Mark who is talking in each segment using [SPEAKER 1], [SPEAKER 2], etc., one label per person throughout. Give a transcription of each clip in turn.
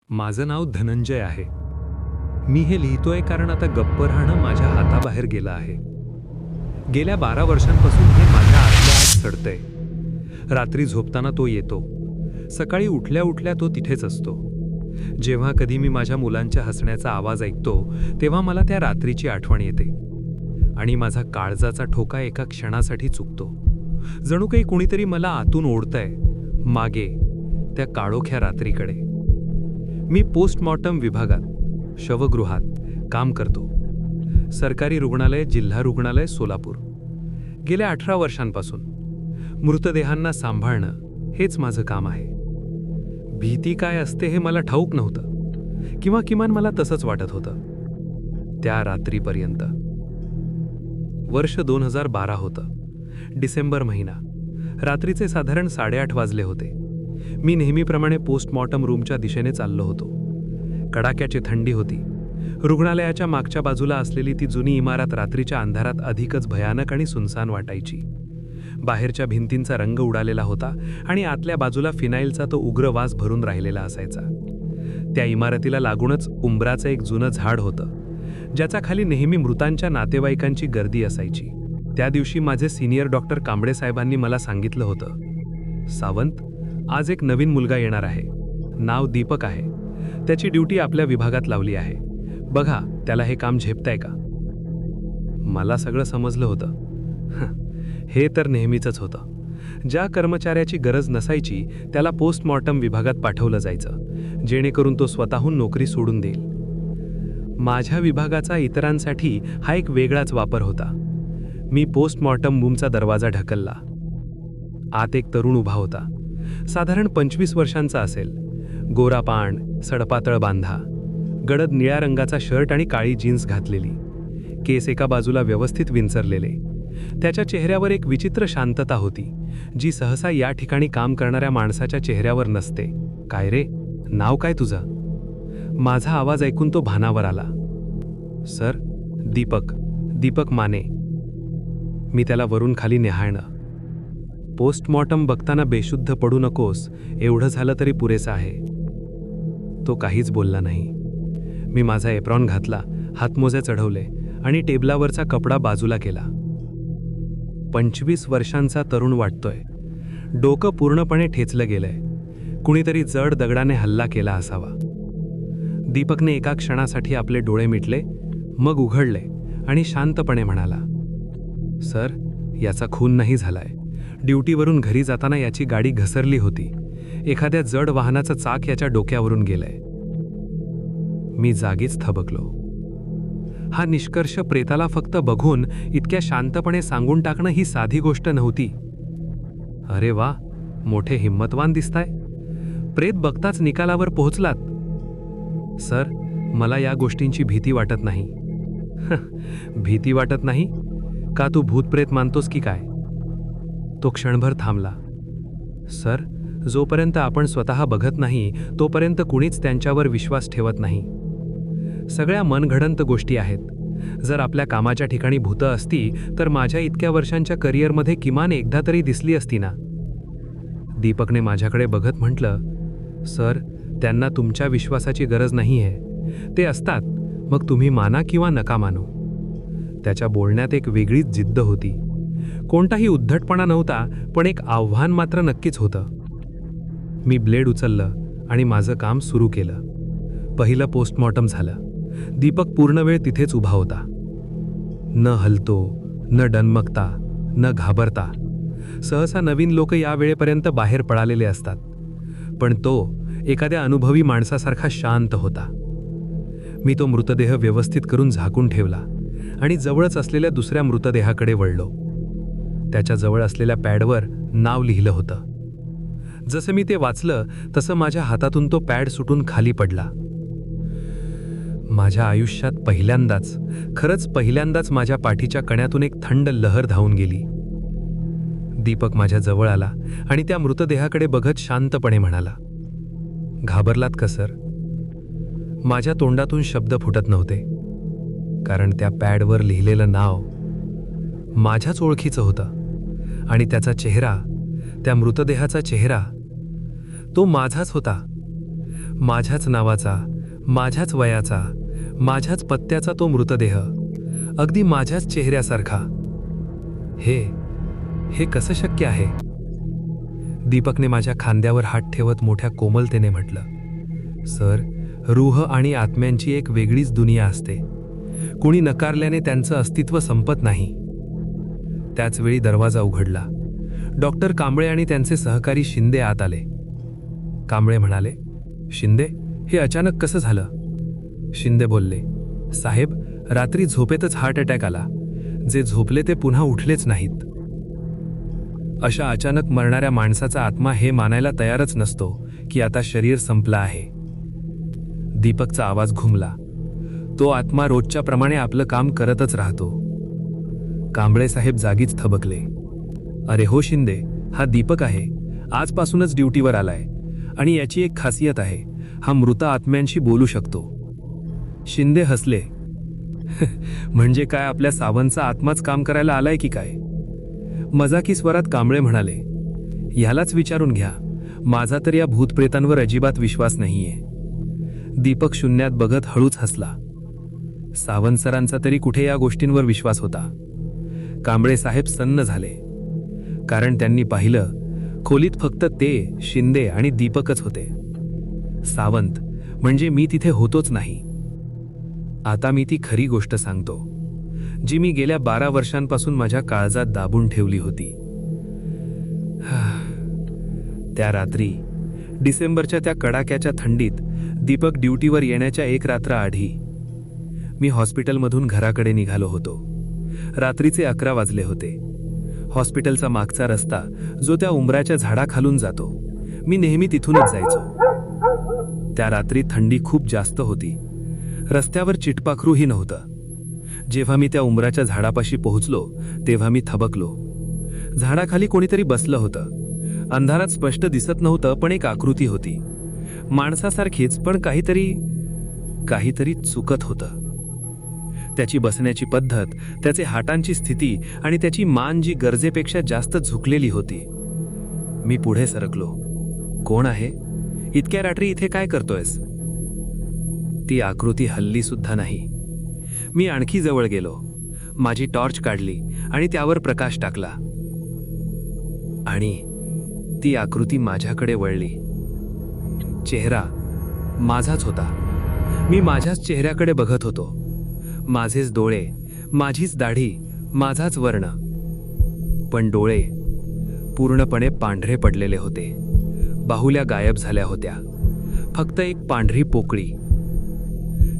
[SPEAKER 1] माझं नाव धनंजय आहे. मी हे लिहितोय कारण आता गप्प राहणं माझ्या हाताबाहेर गेलं आहे. गेल्या 12 वर्षांपासून हे माझ्या आतल्या आत सडतंय. रात्री झोपताना तो येतो. सकाळी उठल्या उठल्या तो तिथेच असतो. जेव्हा कधी मी माझ्या मुलांच्या हसण्याचा आवाज ऐकतो तेव्हा मला त्या रात्रीची आठवण येते आणि माझा काळजाचा ठोका एका क्षणासाठी चुकतो. जणू काही कुणीतरी मला आतून ओढतंय मागे त्या काळोख्या रात्रीकडे. मी पोस्टमॉर्टम विभागात शवगृहात काम करतो. सरकारी रुग्णालय, जिल्हा रुग्णालय, सोलापूर. गेल्या 18 वर्षांपासून मृतदेहांना सांभाळणं हेच माझं काम आहे. भीती काय असते हे मला ठाऊक नव्हतं, किंवा किमान मला तसंच वाटत होतं त्या रात्रीपर्यंत. वर्ष 2012 होतं. डिसेंबर महिना. रात्रीचे साधारण 8:30 वाजले होते. मी नेहमीप्रमाणे पोस्टमॉर्टम रूमच्या दिशेने चाललो होतो. कडाक्याची थंडी होती. रुग्णालयाच्या मागच्या बाजूला असलेली ती जुनी इमारत रात्रीच्या अंधारात अधिकच भयानक आणि सुनसान वाटायची. बाहेरच्या भिंतींचा रंग उडालेला होता आणि आतल्या बाजूला फिनाईलचा तो उग्र वास भरून राहिलेला असायचा. त्या इमारतीला लागूनच उंबराचं एक जुनं झाड होतं, ज्याच्या खाली नेहमी मृतांच्या नातेवाईकांची गर्दी असायची. त्या दिवशी माझे सिनियर डॉक्टर कांबळे साहेबांनी मला सांगितलं होतं, सावंत, आज एक नवीन मुलगा येणार आहे. नाव दीपक आहे. त्याची ड्युटी आपल्या विभागात लावली आहे. बघा, त्याला हे काम झेपतंय का? मला सगळं समजलं होतं. हे तर नेहमीचंच होतं. ज्या कर्मचाऱ्याची गरज नसायची त्याला पोस्टमॉर्टम विभागात पाठवलं जायचं, जेणेकरून तो स्वतःहून नोकरी सोडून देईल. माझ्या विभागाचा इतरांसाठी हा एक वेगळाच वापर होता. मी पोस्टमॉर्टम रूमचा दरवाजा ढकलला. आत एक तरुण उभा होता. साधारण 25 वर्षांचा असेल. गोरापाण, सडपातळ बांधा, गडद निळ्या रंगाचा शर्ट आणि काळी जीन्स घातलेली, केस एका बाजूला व्यवस्थित विंचरलेले. त्याच्या चेहऱ्यावर एक विचित्र शांतता होती, जी सहसा या ठिकाणी काम करणाऱ्या माणसाच्या चेहऱ्यावर नसते. काय रे, नाव काय तुझं? माझा आवाज ऐकून तो भानावर आला. सर, दीपक माने. मी त्याला वरून खाली निहाळलं. पोस्टमॉर्टम बघताना बेशुद्ध पडू नकोस, एवढं झालं तरी पुरेसं आहे. तो काहीच बोलला नाही. मी माझा एप्रॉन घातला, हातमोजे चढवले आणि टेबलावरचा कपडा बाजूला केला. 25 वर्षांचा तरुण वाटतोय. डोकं पूर्णपणे ठेचलं गेलंय. कुणीतरी जड दगडाने हल्ला केला असावा. दीपकने एका क्षणासाठी आपले डोळे मिटले, मग उघडले आणि शांतपणे म्हणाला, सर, याचा खून नाही झालाय. ड्युटीवरून घरी जाताना याची गाडी घसरली होती. एखाद्या जड वाहनाचं चाक याच्या डोक्यावरून गेलंय. मी जागीच थबकलो. हा निष्कर्ष प्रेताला फक्त बघून इतक्या शांतपणे सांगून टाकणं ही साधी गोष्ट नव्हती. अरे वा, मोठे हिम्मतवान दिसताय. प्रेत बघताच निकालावर पोहोचलात. सर, मला या गोष्टींची भीती वाटत नाही. भीती वाटत नाही का? तू भूतप्रेत मानतोस की काय? तो क्षणभर थांबला. सर, जोपर्यंत आपण स्वतः बघत नाही तोपर्यंत कुणीच त्यांच्यावर विश्वास ठेवत नाही. सगळ्या मनघडंत गोष्टी आहेत. जर आपल्या कामाच्या ठिकाणी भूतं असती तर माझ्या इतक्या वर्षांच्या करिअरमध्ये किमान एकदा तरी दिसली असती ना. दीपकने माझ्याकडे बघत म्हटलं, सर, त्यांना तुमच्या विश्वासाची गरज नाही आहे. ते असतात, मग तुम्ही माना किंवा नका मानू. त्याच्या बोलण्यात एक वेगळीच जिद्द होती. कोणताही उद्धटपणा नव्हता, पण एक आव्हान मात्र नक्कीच होतं. मी ब्लेड उचललं आणि माझं काम सुरू केलं. पहिलं पोस्टमॉर्टम झालं. दीपक पूर्ण वेळ तिथेच उभा होता. न हलतो, न डनमकता, न घाबरता. सहसा नवीन लोक या वेळेपर्यंत बाहेर पळालेले असतात, पण तो एखाद्या अनुभवी माणसासारखा शांत होता. मी तो मृतदेह व्यवस्थित करून झाकून ठेवला आणि जवळच असलेल्या दुसऱ्या मृतदेहाकडे वळलो. त्याच्या जवळ असलेल्या पॅडवर नाव लिहिलं होतं. जसं मी ते वाचलं तसं माझ्या हातातून तो पॅड सुटून खाली पडला. माझ्या आयुष्यात पहिल्यांदाच, खरंच पहिल्यांदाच माझ्या पाठीच्या कण्यातून एक थंड लहर धावून गेली. दीपक माझ्या जवळ आला आणि त्या मृतदेहाकडे बघत शांतपणे म्हणाला, घाबरलात का सर? माझ्या तोंडातून शब्द फुटत नव्हते, कारण त्या पॅडवर लिहिलेलं नाव माझ्याच ओळखीचं होतं आणि त्याचा चेहरा, त्या मृतदेहाचा चेहरा, तो माझाच होता. माझ्याच नावाचा, माझ्याच वयाचा, माझ्याच पत्त्याचा तो मृतदेह, अगदी माझ्याच चेहऱ्यासारखा. हे कसं शक्य आहे? दीपकने माझ्या खांद्यावर हात ठेवत मोठ्या कोमलतेने म्हटलं, सर, रूह आणि आत्म्यांची एक वेगळीच दुनिया असते. कुणी नकारल्याने त्यांचं अस्तित्व संपत नाही. त्याच वेळी दरवाजा उघडला. डॉक्टर कांबळे आणि त्यांचे सहकारी शिंदे आत आले. कांबळे म्हणाले, शिंदे, हे अचानक कसं झालं? शिंदे बोलले, साहेब, रात्री झोपेतच हार्ट अटॅक आला. जे झोपले ते पुन्हा उठलेच नाहीत. अशा अचानक मरणाऱ्या माणसाचा आत्मा हे मानायला तयारच नसतो की आता शरीर संपलं आहे. दीपकचा आवाज घुमला. तो आत्मा रोजच्या प्रमाणे आपलं काम करतच राहतो. कांबळे साहेब जागीच थबकले. अरे हो शिंदे, हा दीपक आहे. आजपासूनच ड्युटीवर आलाय आणि याची एक खासियत आहे, हा मृत आत्म्यांशी बोलू शकतो. शिंदे हसले. म्हणजे काय, आपल्या सावंतचा आत्माच काम करायला आलाय की काय? मजाकी स्वरात कांबळे म्हणाले, ह्यालाच विचारून घ्या. माझा तर या भूतप्रेतांवर अजिबात विश्वास नाहीये. दीपक शून्यात बघत हळूच हसला. सावंत सरांचा तरी कुठे या गोष्टींवर विश्वास होता? कांबळे साहेब सन्न झाले, कारण त्यांनी पाहिलं खोलीत फक्त ते, शिंदे आणि दीपकच होते. सावंत म्हणजे मी तिथे होतोच नाही. आता मी ती खरी गोष्ट सांगतो, जी मी गेल्या 12 वर्षांपासून माझ्या काळजात दाबून ठेवली होती. त्या रात्री, डिसेंबरच्या त्या कडाक्याच्या थंडीत, दीपक ड्युटीवर येण्याच्या एक रात्र आधी मी हॉस्पिटलमधून घराकडे निघालो होतो. रात्रीचे 11 वाजले होते. हॉस्पिटलचा मागचा रस्ता जो त्या उंबराच्या झाडाखालून जातो, मी नेहमी तिथूनच जायचो. त्या रात्री थंडी खूप जास्त होती. रस्त्यावर चिटपाखरूही नव्हतं. जेव्हा मी त्या उंबराच्या झाडापाशी पोहोचलो तेव्हा मी थबकलो. झाडाखाली कोणीतरी बसलं होतं. अंधारात स्पष्ट दिसत नव्हतं, पण एक आकृती होती, माणसासारखीच, पण काहीतरी चुकत होतं. त्याची बसण्याची पद्धत, त्याचे हातांची स्थिती आणि त्याची मान जी गरजेपेक्षा जास्त झुकलेली होती. मी पुढे सरकलो. कोण आहे? इतक्या रात्री इथे काय करतोयस? ती आकृती हल्ली सुद्धा नाही. मी आणखी जवळ गेलो, माझी टॉर्च काढली आणि त्यावर प्रकाश टाकला. आणि ती आकृती माझ्याकडे वळली. चेहरा माझाच होता. मी माझ्याच चेहऱ्याकडे बघत होतो. माझेच डोळे, माझीच दाढी, माझाच वर्ण. पण डोळे पूर्णपणे पांढरे पडलेले होते. बाहुल्या गायब झाल्या होत्या. फक्त एक पांढरी पोकळी.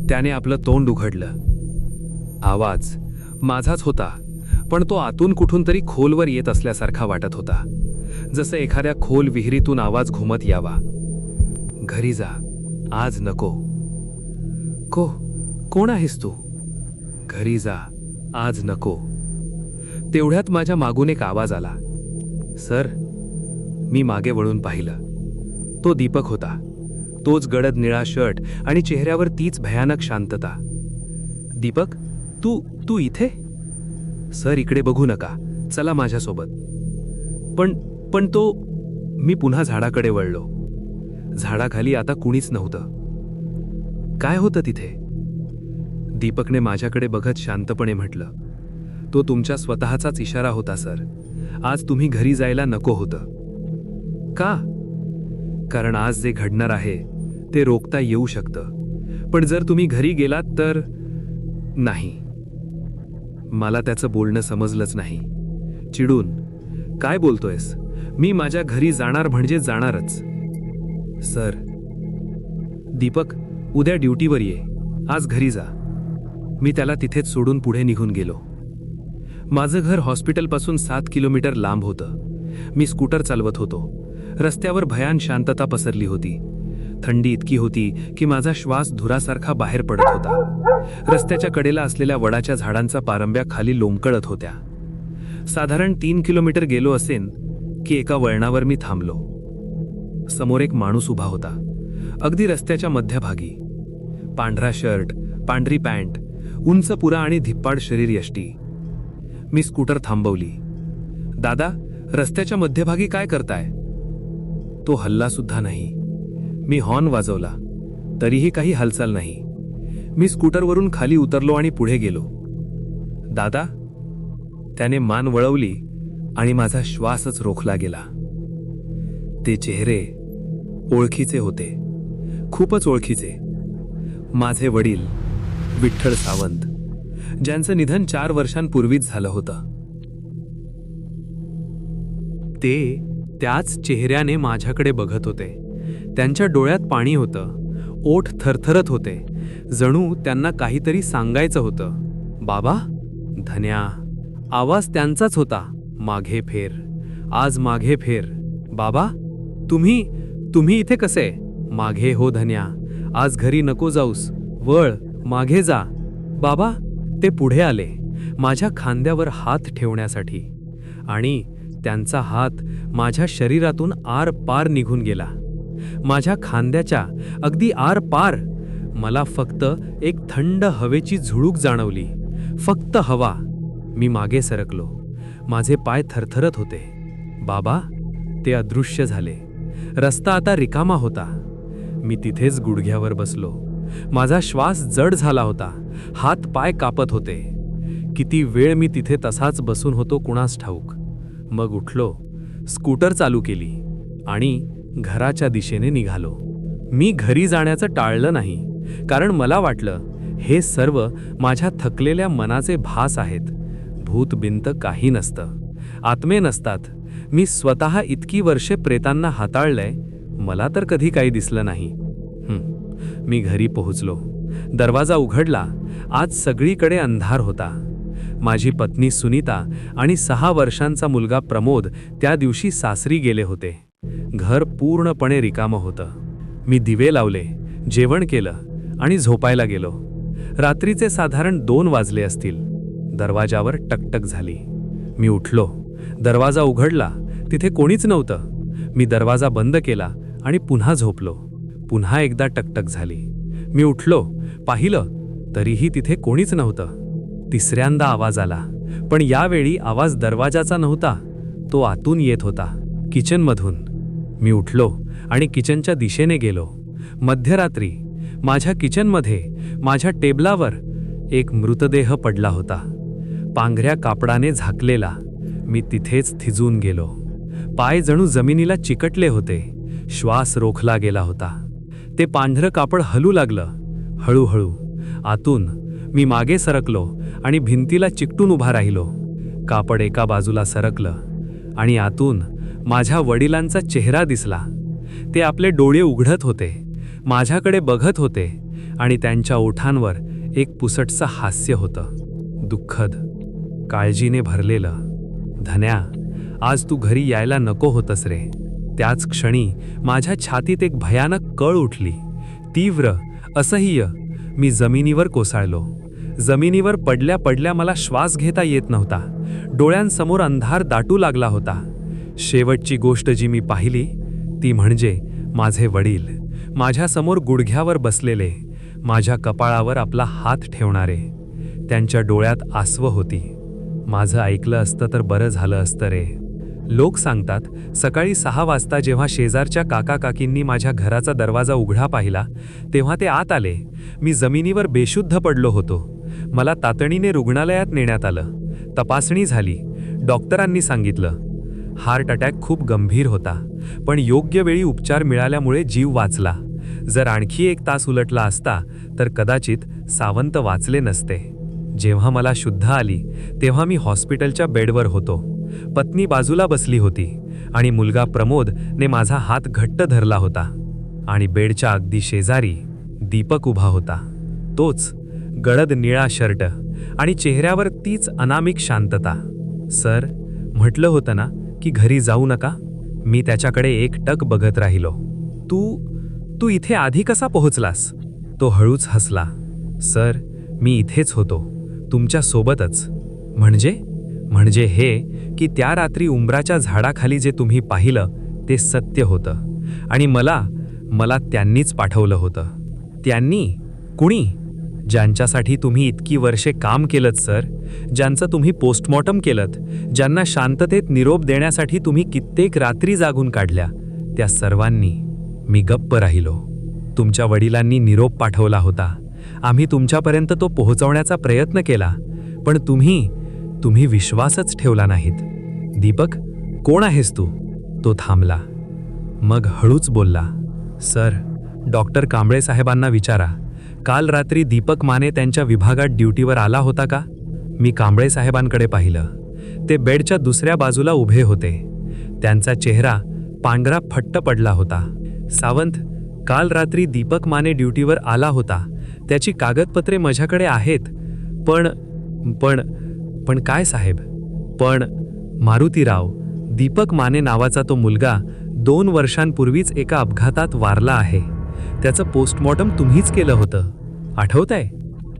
[SPEAKER 1] त्याने आपलं तोंड उघडलं. आवाज माझाच होता, पण तो आतून कुठून तरी खोलवर येत असल्यासारखा वाटत होता, जसं एखाद्या खोल विहिरीतून आवाज घुमत यावा. घरी जा, आज नको. कोण आहेस तू? घरी जा, आज नको. तेवढ्यात माझ्या मागून एक आवाज आला. सर. मी मागे वळून पाहिलं. तो दीपक होता. तोच गडद निळा शर्ट आणि चेहऱ्यावर तीच भयानक शांतता. दीपक, तू इथे? सर, इकडे बघू नका, चला माझ्यासोबत. पण तो. मी पुन्हा झाडाकडे वळलो. झाडाखाली आता कुणीच नव्हतं. काय होतं तिथे? दीपकने माझ्याकडे बघत शांतपणे म्हटलं, तो तुमच्या स्वतःचाच इशारा होता सर. आज तुम्ही घरी जायला नको होतं. का? कारण आज जे घडणार आहे ते रोखता येऊ शकतं, पण जर तुम्ही घरी गेलात तर. नाही. मला त्याचं बोलणं समजलंच नाही. चिडून, काय बोलतोयस? मी माझ्या घरी जाणार म्हणजे जाणारच. सर. दीपक, उद्या ड्युटीवर ये, आज घरी जा. मी त्याला तिथेच सोडून पुढे निघून गेलो. माझं घर हॉस्पिटलपासून 7 किलोमीटर लांब होतं. मी स्कूटर चालवत होतो. रस्त्यावर भयान शांतता पसरली होती. थंडी इतकी होती की माझा श्वास धुरासारखा बाहेर पडत होता. रस्त्याच्या कडेला असलेल्या वडाच्या झाडांचा पारंब्या खाली लोंबकळत होत्या. साधारण 3 किलोमीटर गेलो असेन की एका वळणावर मी थांबलो. समोर एक माणूस उभा होता, अगदी रस्त्याच्या मध्यभागी. पांढरा शर्ट, पांढरी पॅन्ट, उंच पुरा आणि धिप्पाड शरीर यष्टी. मी स्कूटर थांबवली. दादा, रस्त्याच्या मध्यभागी काय करताय? तो हल्ला सुद्धा नाही. मी हॉर्न वाजवला. तरीही काही हालचाल नाही. मी स्कूटरवरून खाली उतरलो आणि पुढे गेलो. दादा, त्याने मान वळवली आणि माझा श्वासच रोखला गेला. ते चेहरे ओळखीचे होते, खूपच ओळखीचे. माझे वडील विठ्ठल सावंत, ज्यांचं निधन 4 वर्षांपूर्वीच झालं होतं. ते त्याच चेहऱ्याने माझ्याकडे बघत होते. त्यांच्या डोळ्यात पाणी होतं, ओठ थरथरत होते, जणू त्यांना काहीतरी सांगायचं होतं. बाबा, धन्या. आवाज त्यांचाच होता. मागे फेर, आज मागे फेर. बाबा, तुम्ही इथे कसे? मागे हो धन्या, आज घरी नको जाऊस, वळ, मागे जा. बाबा, ते पुढे आले माझ्या खांद्यावर हात ठेवण्यासाठी, आणि त्यांचा हात माझ्या शरीरातून आरपार निघून गेला. माझ्या खांद्याच्या अगदी आरपार मला फक्त एक थंड हवेची झुळूक जाणवली, फक्त हवा. मी मागे सरकलो. माझे पाय थरथरत होते. बाबा, ते अदृश्य झाले. रस्ता आता रिकामा होता. मी तिथेच गुडघ्यावर बसलो. माझा श्वास जड झाला होता, हात पाय कापत होते. किती वेळ मी तिथे तसाच बसून होतो कुणास ठाऊक. मग उठलो, स्कूटर चालू केली आणि घराच्या दिशेने निघालो. मी घरी जाण्याचं टाळलं नाही, कारण मला वाटलं हे सर्व माझ्या थकलेल्या मनाचे भास आहेत. भूतबिंत काही नसतं, आत्मे नसतात. मी स्वतः इतकी वर्षे प्रेतांना हाताळलंय, मला तर कधी काही दिसलं नाही. मी घरी पोहोचलो. दरवाजा उघडला. आज सगळीकडे अंधार होता. माझी पत्नी सुनीता आणि 6 वर्षांचा मुलगा प्रमोद त्या दिवशी सासरी गेले होते. घर पूर्णपणे रिकामं होतं. मी दिवे लावले, जेवण केलं आणि झोपायला गेलो. रात्रीचे साधारण 2 वाजले असतील. दरवाजावर टकटक झाली. मी उठलो. दरवाजा उघडला. तिथे कोणीच नव्हतं. मी दरवाजा बंद केला आणि पुन्हा झोपलो. पुन्हा एकदा टकटक झाली. मी उठलो, पाहिलं, तरीही तिथे कोणीच नव्हतं. तिसऱ्यांदा आवाज आला, पण यावेळी आवाज दरवाजाचा नव्हता, तो आतून येत होता, किचनमधून. मी उठलो आणि किचनच्या दिशेने गेलो. मध्यरात्री माझ्या किचनमध्ये माझ्या टेबलावर एक मृतदेह पडला होता, पांघऱ्या कापडाने झाकलेला. मी तिथेच थिजून गेलो. पाय जणू जमिनीला चिकटले होते. श्वास रोखला गेला होता. ते पांढरं कापड हलू लागलं, हळूहळू. आतून मी मागे सरकलो आणि भिंतीला चिकटून उभा राहिलो. कापड एका बाजूला सरकलं आणि आतून माझ्या वडिलांचा चेहरा दिसला. ते आपले डोळे उघडत होते, माझ्याकडे बघत होते, आणि त्यांच्या ओठांवर एक पुसटसं हास्य होतं, दुःखद, काळजीने भरलेलं. धन्या, आज तू घरी यायला नको होतंस रे. त्याच क्षणी माझ्या छातीत एक भयानक कळ उठली, तीव्र, असह्य. मी जमिनीवर कोसळलो. जमिनीवर पडल्या पडल्या मला श्वास घेता येत नव्हता. डोळ्यांसमोर अंधार दाटू लागला होता. शेवटची गोष्ट जी मी पाहिली ती म्हणजे माझे वडील, माझ्यासमोर गुडघ्यावर बसलेले, माझ्या कपाळावर आपला हात ठेवणारे. त्यांच्या डोळ्यात आसवं होती. माझं ऐकलं असतं तर बरं झालं असतं रे. लोक सांगतात, सकाळी 6 वाजता जेव्हा शेजारच्या काका काकींनी माझ्या घराचा दरवाजा उघडा पाहिला तेव्हा ते आत आले. मी जमिनीवर बेशुद्ध पडलो होतो. मला तातडीने रुग्णालयात नेण्यात आलं. तपासणी झाली. डॉक्टरांनी सांगितलं हार्ट अटॅक खूप गंभीर होता, पण योग्य वेळी उपचार मिळाल्यामुळे जीव वाचला. जर आणखी 1 तास उलटला असता तर कदाचित सावंत वाचले नसते. जेव्हा मला शुद्ध आली तेव्हा मी हॉस्पिटलच्या बेडवर होतो. पत्नी बाजूला बसली होती आणि मुलगा प्रमोद ने माझा हात घट्ट धरला होता. आणि बेडच्या अगदी शेजारी दीपक उभा होता. तोच गडद निळा शर्ट आणि चेहऱ्यावर तीच अनामिक शांतता. सर, म्हटलं होतं ना की घरी जाऊ नका. मी त्याच्याकडे एकटक बघत राहिलो. तू इथे आधी कसा पोहोचलास? तो हळूच हसला. सर, मी इथेच होतो, तुमच्या सोबतच. म्हणजे हे की त्या रात्री उंबराच्या झाडाखाली जे तुम्ही पाहिलं ते सत्य होतं, आणि मला त्यांनीच पाठवलं होतं. त्यांनी? कुणी? ज्यांच्यासाठी तुम्ही इतकी वर्षे काम केलंत सर, ज्यांचं तुम्ही पोस्टमॉर्टम केलंत, ज्यांना शांततेत निरोप देण्यासाठी तुम्ही कित्येक रात्री जागून काढल्या, त्या सर्वांनी. मी गप्प राहिलो. तुमच्या वडिलांनी निरोप पाठवला होता. आम्ही तुमच्यापर्यंत तो पोहोचवण्याचा प्रयत्न केला, पण तुम्ही विश्वासच ठेवला नाहीत. दीपक, कोण आहेस तू? तो थांबला. मग हळूच बोलला, सर, डॉक्टर कांबळे साहेबांना विचारा, काल रात्री दीपक माने त्यांच्या विभागात ड्युटीवर आला होता का? मी कांबळे साहेबांकडे पाहिलं. ते बेडच्या दुसऱ्या बाजूला उभे होते. त्यांचा चेहरा पांढरा फट्ट पडला होता. सावंत, काल रात्री दीपक माने ड्युटीवर आला होता. त्याची कागदपत्रे माझ्याकडे आहेत. पण काय साहेब? पण मारुतीराव, दीपक माने नावाचा तो मुलगा 2 वर्षांपूर्वीच एका अपघातात वारला आहे. त्याचं पोस्टमॉर्टम तुम्हीच केलं होतं, आठवतंय?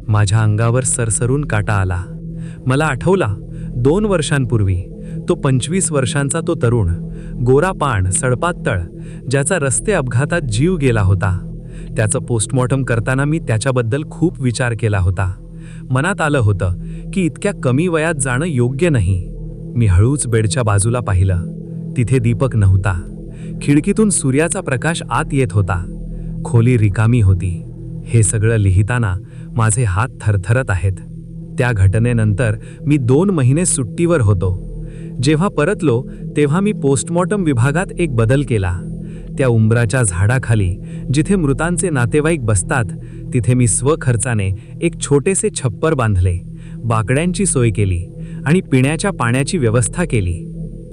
[SPEAKER 1] माझ्या अंगावर सरसरून काटा आला. मला आठवला, 2 वर्षांपूर्वी तो 25 वर्षांचा तो तरुण, गोरापाण, सडपातळ, ज्याचा रस्ते अपघातात जीव गेला होता. त्याचं पोस्टमॉर्टम करताना मी त्याच्याबद्दल खूप विचार केला होता. मनात आलं होतं की इतक्या कमी वयात जाणं योग्य नाही. मी हळूच बेडच्या बाजूला पाहिलं. तिथे दीपक नव्हता. खिडकीतून सूर्याचा प्रकाश आत येत होता. खोली रिकामी होती. हे सगळं लिहिताना माझे हात थरथरत आहेत. त्या घटनेनंतर मी 2 महिने सुट्टीवर होतो. जेव्हा परतलो तेव्हा मी पोस्टमॉर्टम विभागात एक बदल केला. त्या उंबराच्या झाडाखाली जिथे मृतांचे नातेवाईक बसतात, तिथे मी स्वखर्चाने एक छोटेसे छप्पर बांधले, बाकड्यांची सोय केली आणि पिण्याच्या पाण्याची व्यवस्था केली.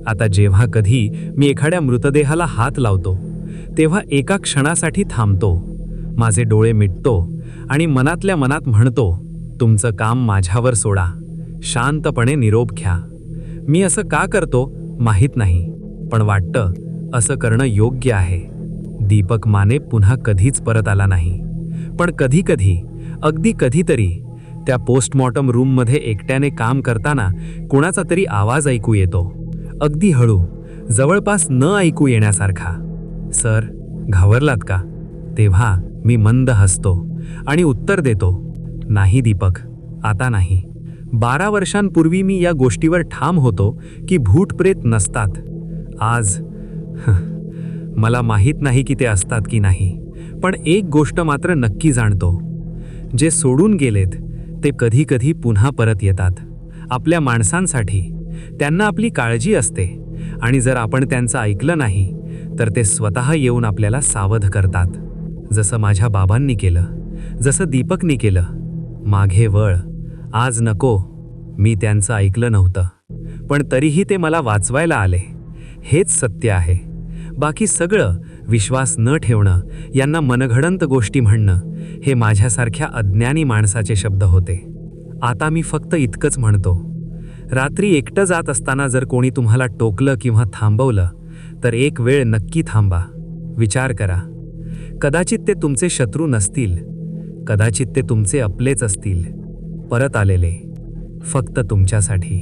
[SPEAKER 1] आता जेव्हा कधी मी एखाद्या मृतदेहाला हात लावतो, तेव्हा एका क्षणासाठी थांबतो, माझे डोळे मिटतो आणि मनातल्या मनात म्हणतो, तुमचं काम माझ्यावर सोडा, शांतपणे निरोप घ्या. मी असं का करतो माहीत नाही, पण वाटतं असं करणं योग्य आहे. दीपक माने पुन्हा कधीच परत आला नाही. पण कधी अगदी कधीतरी त्या पोस्टमॉर्टम रूममध्ये एकट्याने काम करताना कोणाचा तरी आवाज ऐकू येतो, अगदी हळू, जवळपास न ऐकू येण्यासारखा. सर, घाबरलात का? तेव्हा मी मंद हसतो आणि उत्तर देतो, नाही दीपक, आता नाही. 12 वर्षांपूर्वी मी या गोष्टीवर ठाम होतो की भूतप्रेत नसतात. आज मला माहीत नाही की ते असतात की नाही, पण एक गोष्ट मात्र नक्की जाणतो, जे सोडून गेलेत ते कधी पुन्हा परत येतात. आपल्या माणसांसाठी. त्यांना आपली काळजी असते आणि जर आपण त्यांचं ऐकलं नाही तर ते स्वतः येऊन आपल्याला सावध करतात. जसं माझ्या बाबांनी केलं, जसं दीपकनी केलं. मागे वळ, आज नको. मी त्यांचं ऐकलं नव्हतं, पण तरीही ते मला वाचवायला आले. हेच सत्य आहे. बाकी सगळं, विश्वास न ठेवणं, यांना मनघडंत गोष्टी म्हणणं, हे माझ्यासारख्या अज्ञानी माणसाचे शब्द होते. आता मी फक्त इतकंच म्हणतो, रात्री एकटं जात असताना जर कोणी तुम्हाला टोकलं किंवा थांबवलं तर एक वेळ नक्की थांबा. विचार करा. कदाचित ते तुमचे शत्रू नसतील, कदाचित ते तुमचे आपलेच असतील, परत आलेले फक्त तुमच्यासाठी.